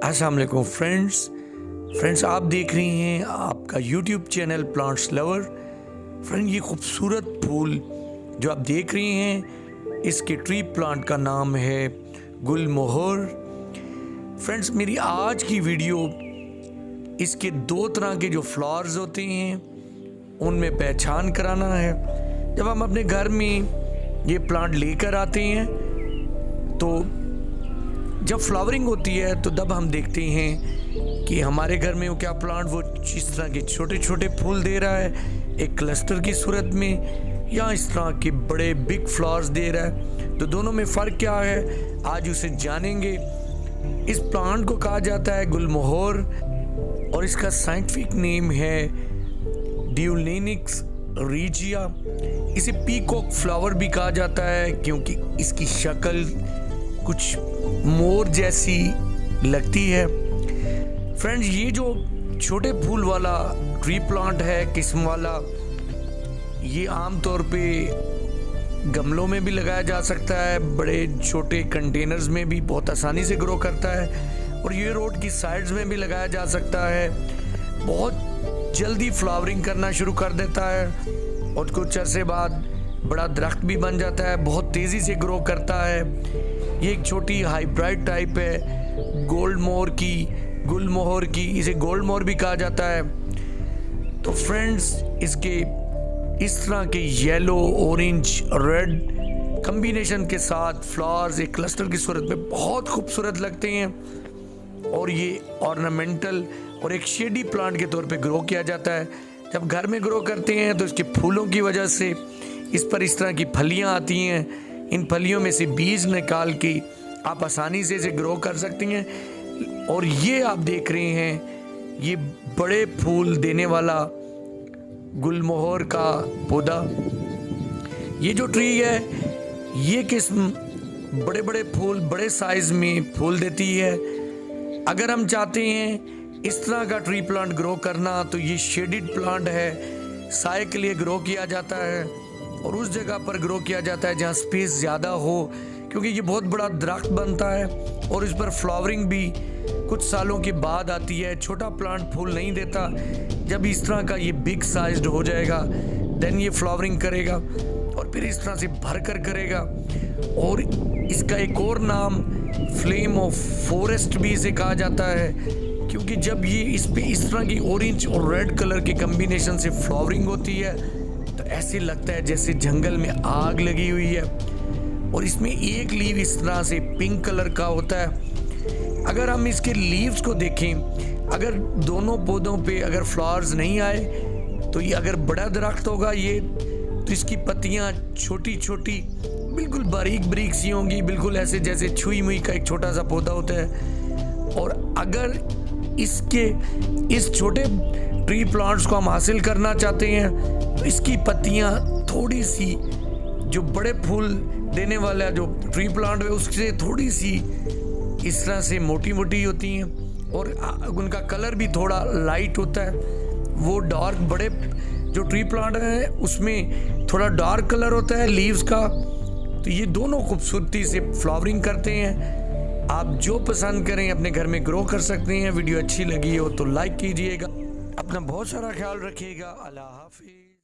अस्सलाम वालेकुम फ्रेंड्स आप देख रही हैं आपका YouTube channel plants lover. Friend, ये खूबसूरत फूल जो आप देख रही हैं इसके ट्री प्लांट का नाम है गुलमोहर। फ्रेंड्स, मेरी आज की वीडियो इसके दो तरह के जो फ्लावर्स होते हैं उनमें पहचान कराना है। जब हम अपने घर में ये प्लांट लेकर आते हैं तो जब फ्लावरिंग होती है तो तब हम देखते हैं कि हमारे घर में वो क्या प्लांट वो इस तरह के छोटे छोटे फूल दे रहा है एक क्लस्टर की सूरत में, या इस तरह के बड़े बिग फ्लावर्स दे रहा है। तो दोनों में फ़र्क क्या है आज उसे जानेंगे। इस प्लांट को कहा जाता है गुलमोहर और इसका साइंटिफिक नेम है ड्यूलिनिक्स रीजिया। इसे पीकॉक फ्लावर भी कहा जाता है क्योंकि इसकी शक्ल कुछ मोर जैसी लगती है। फ्रेंड्स, ये जो छोटे फूल वाला ट्री प्लांट है किस्म वाला, ये आम तौर पे गमलों में भी लगाया जा सकता है, बड़े छोटे कंटेनर्स में भी बहुत आसानी से ग्रो करता है, और ये रोड की साइड्स में भी लगाया जा सकता है। बहुत जल्दी फ्लावरिंग करना शुरू कर देता है और कुछ अरसे बाद बड़ा दरख्त भी बन जाता है, बहुत तेज़ी से ग्रो करता है। ये एक छोटी हाइब्रिड टाइप है गुलमोहर की, इसे गोल्ड मोहर भी कहा जाता है। तो फ्रेंड्स, इसके इस तरह के येलो ऑरेंज रेड कम्बिनेशन के साथ फ्लावर्स एक क्लस्टर की सूरत में बहुत खूबसूरत लगते हैं और ये ऑर्नामेंटल और एक शेडी प्लांट के तौर पे ग्रो किया जाता है। जब घर में ग्रो करते हैं तो इसके फूलों की वजह से इस पर इस तरह की फलियां आती हैं। इन फलियों में से बीज निकाल के आप आसानी से इसे ग्रो कर सकती हैं। और ये आप देख रहे हैं ये बड़े फूल देने वाला गुलमोहर का पौधा। ये जो ट्री है ये किस्म बड़े बड़े फूल बड़े साइज में फूल देती है। अगर हम चाहते हैं इस तरह का ट्री प्लांट ग्रो करना तो ये शेडिड प्लांट है, साए के लिए ग्रो किया जाता है और उस जगह पर ग्रो किया जाता है जहाँ स्पेस ज़्यादा हो, क्योंकि ये बहुत बड़ा दरख्त बनता है और इस पर फ्लावरिंग भी कुछ सालों के बाद आती है। छोटा प्लांट फूल नहीं देता, जब इस तरह का ये बिग साइज्ड हो जाएगा देन ये फ्लावरिंग करेगा और फिर इस तरह से भर कर करेगा। और इसका एक और नाम फ्लेम ऑफ फॉरेस्ट भी इसे कहा जाता है, क्योंकि जब ये इस पे इस तरह की ऑरेंज और रेड कलर के कम्बिनेशन से फ्लावरिंग होती है तो ऐसे लगता है जैसे जंगल में आग लगी हुई है। और इसमें एक लीव इस तरह से पिंक कलर का होता है। अगर हम इसके लीव्स को देखें, अगर दोनों पौधों पे अगर फ्लावर्स नहीं आए तो ये अगर बड़ा दरख्त होगा ये तो इसकी पत्तियां छोटी छोटी बिल्कुल बारीक बारीक सी होंगी, बिल्कुल ऐसे जैसे छुई मुई का एक छोटा सा पौधा होता है। और अगर इसके इस छोटे ट्री प्लांट्स को हम हासिल करना चाहते हैं तो इसकी पत्तियां थोड़ी सी जो बड़े फूल देने वाला जो ट्री प्लांट है उससे थोड़ी सी इस तरह से मोटी मोटी होती हैं और उनका कलर भी थोड़ा लाइट होता है। वो डार्क बड़े जो ट्री प्लांट है उसमें थोड़ा डार्क कलर होता है लीव्स का। तो ये दोनों खूबसूरती से फ्लावरिंग करते हैं। आप जो पसंद करें अपने घर में ग्रो कर सकते हैं। वीडियो अच्छी लगी हो तो लाइक कीजिएगा। अपना बहुत सारा ख्याल रखिएगा। अल्लाह हाफिज़।